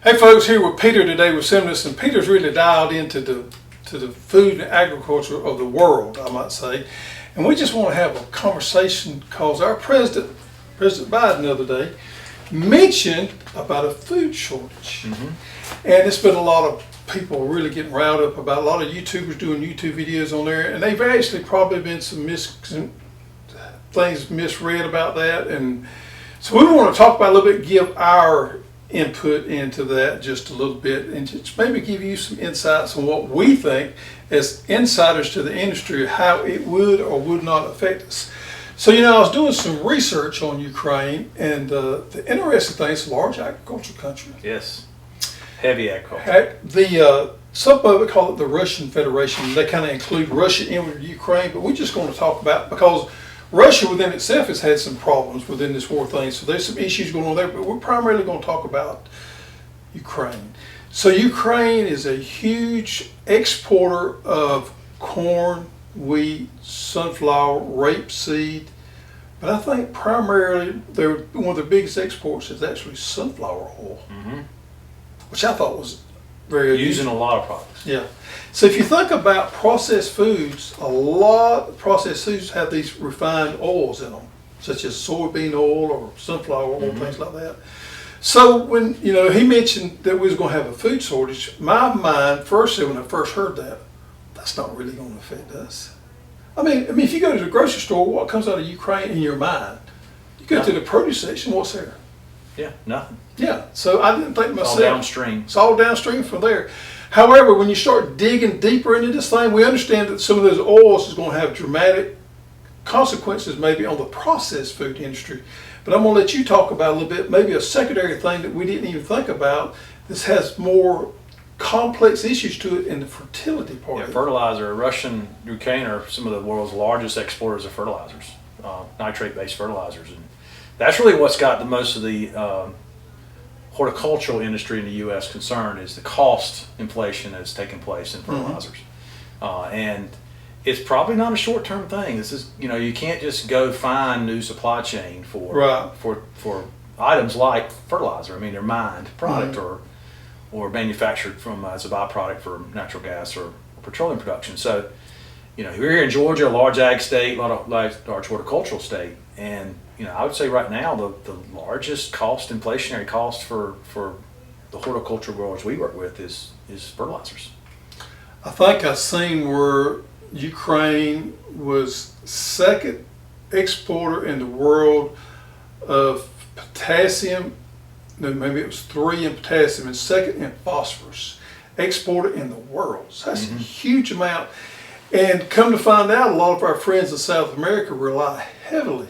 Hey folks, here with Peter today with Seminis, and Peter's really dialed into the food and agriculture of the world, I might say. And we just want to have a conversation because our President Biden the other day mentioned about a food shortage. And it's been a lot of people really getting riled up about, a lot of YouTubers doing YouTube videos on there, and they've actually probably been some things misread about that. And so we want to talk about a little bit, give our input into that just a little bit, and just maybe give you some insights on what we think as insiders to the industry, how it would or would not affect us. So, I was doing some research on Ukraine, and the interesting thing, it's a large agricultural country. Yes, heavy agriculture. Some of it call it the Russian Federation. They kind of include Russia in with Ukraine, but we're just going to talk about, because Russia within itself has had some problems within this war thing, so there's some issues going on there, but we're primarily going to talk about Ukraine. So Ukraine is a huge exporter of corn, wheat, sunflower, rapeseed, but I think primarily one of the biggest exports is actually sunflower oil, which I thought was very unusual. Using a lot of products. Yeah. So if you think about processed foods, a lot of processed foods have these refined oils in them, such as soybean oil or sunflower oil, things like that. So when he mentioned that we was going to have a food shortage, my mind first said, when I first heard that, that's not really going to affect us. I mean, if you go to the grocery store, what comes out of Ukraine in your mind? You go to the produce section, what's there? Yeah, nothing. Yeah. So I didn't think myself. All downstream. It's all downstream from there. However, when you start digging deeper into this thing, we understand that some of those oils is going to have dramatic consequences maybe on the processed food industry. But I'm going to let you talk about a little bit, maybe a secondary thing that we didn't even think about. This has more complex issues to it in the fertility part. Yeah, fertilizer. Russia and Ukraine are some of the world's largest exporters of fertilizers, nitrate-based fertilizers. And that's really what's got the most of the horticultural industry in the U.S. concerned, is the cost inflation that's taking place in fertilizers. And it's probably not a short-term thing. This is, you can't just go find new supply chain for items like fertilizer. I mean, they're mined product or manufactured from as a byproduct for natural gas or petroleum production. So, we're here in Georgia, a large ag state, a lot of large horticultural state, and I would say right now the largest inflationary cost for the horticultural growers we work with is fertilizers. I think I've seen where Ukraine was second exporter in the world of potassium. No, maybe it was 3 in potassium and second in phosphorus exporter in the world. So that's a huge amount. And come to find out, a lot of our friends in South America rely heavily,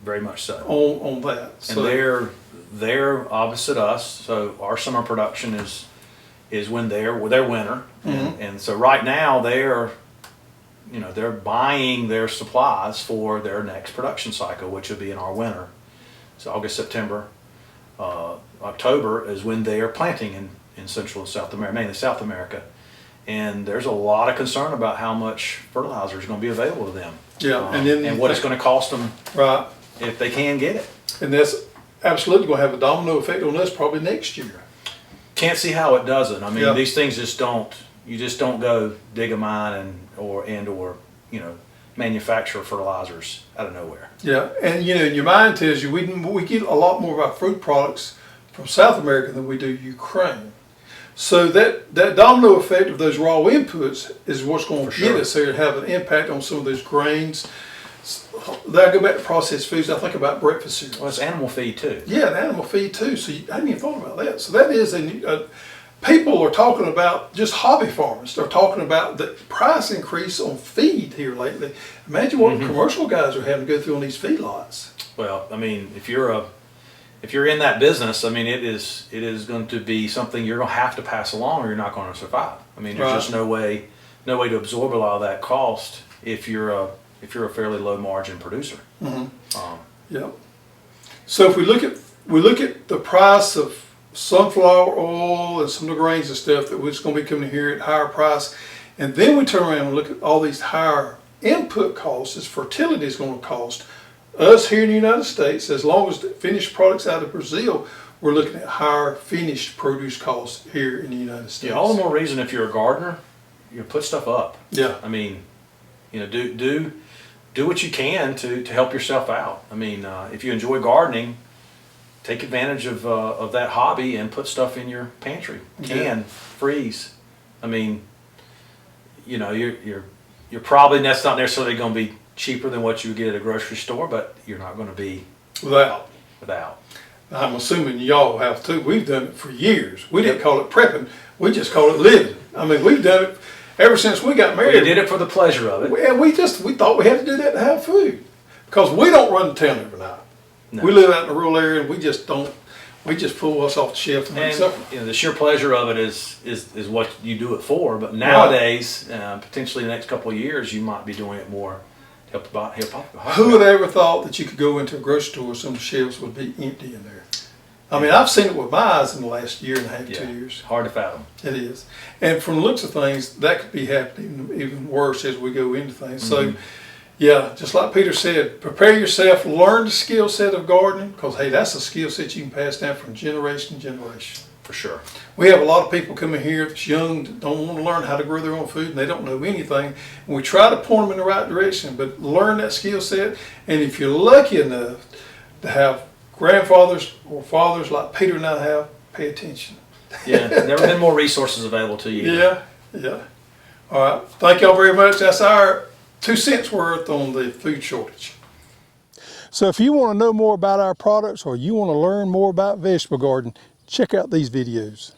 very much so, on that. So, and they're opposite us. So our summer production is when they're winter, and so right now they're buying their supplies for their next production cycle, which will be in our winter. So August, September, October is when they are planting in Central and South America, mainly South America. And there's a lot of concern about how much fertilizer is going to be available to them. Yeah, and what it's going to cost them if they can get it. And that's absolutely going to have a domino effect on us probably next year. Can't see how it doesn't. I mean, these things just don't. You just don't go dig a mine or manufacture fertilizers out of nowhere. Yeah, and your mind tells you we get a lot more of our food products from South America than we do Ukraine. So that domino effect of those raw inputs is what's going to get us there to have an impact on some of those grains. Then I go back to processed foods. I think about breakfast cereal. Well, it's animal feed too. Yeah, animal feed too. So I hadn't even thought about that. So that is people are talking about, just hobby farmers, they're talking about the price increase on feed here lately. Imagine what commercial guys are having to go through on these feedlots. Well, I mean, if you're in that business, I mean, it is going to be something you're going to have to pass along, or you're not going to survive. I mean, there's just no way to absorb a lot of that cost if you're a fairly low margin producer. Yeah. So if we look at the price of sunflower oil and some of the grains and stuff that was going to be coming here at higher price, and then we turn around and look at all these higher input costs as fertility is going to cost. us here in the United States, as long as the finished products out of Brazil, we're looking at higher finished produce costs here in the United States. Yeah, all the more reason if you're a gardener, you put stuff up. Yeah. I mean, do what you can to help yourself out. I mean, if you enjoy gardening, take advantage of that hobby and put stuff in your pantry. Freeze. I mean, you're probably, that's not necessarily going to be cheaper than what you would get at a grocery store, but you're not going to be without. I'm assuming y'all have too. We've done it for years. We didn't call it prepping. We just call it living. I mean, we've done it ever since we got married. We did it for the pleasure of it. We thought we had to do that to have food, because we don't run the town every night. No. We live out in a rural area, and we just don't. We just pull us off the shelf and make something. The sheer pleasure of it is what you do it for. But nowadays, potentially the next couple of years, you might be doing it more to help. Who would ever thought that you could go into a grocery store, some of the shelves would be empty in there? I mean, I've seen it with my eyes in the last year and a half, 2 years. Hard to fathom. It is. And from the looks of things, that could be happening even worse as we go into things. So, yeah, just like Peter said, prepare yourself, learn the skill set of gardening, because, hey, that's a skill set you can pass down from generation to generation. For sure. We have a lot of people coming here that's young, that don't want to learn how to grow their own food, and they don't know anything. And we try to point them in the right direction, but learn that skill set. And if you're lucky enough to have grandfathers or fathers like Peter and I have, pay attention. Yeah, never been more resources available to you. Yeah. All right. Thank y'all very much. That's our 2 cents worth on the food shortage. So if you want to know more about our products, or you want to learn more about vegetable garden, check out these videos.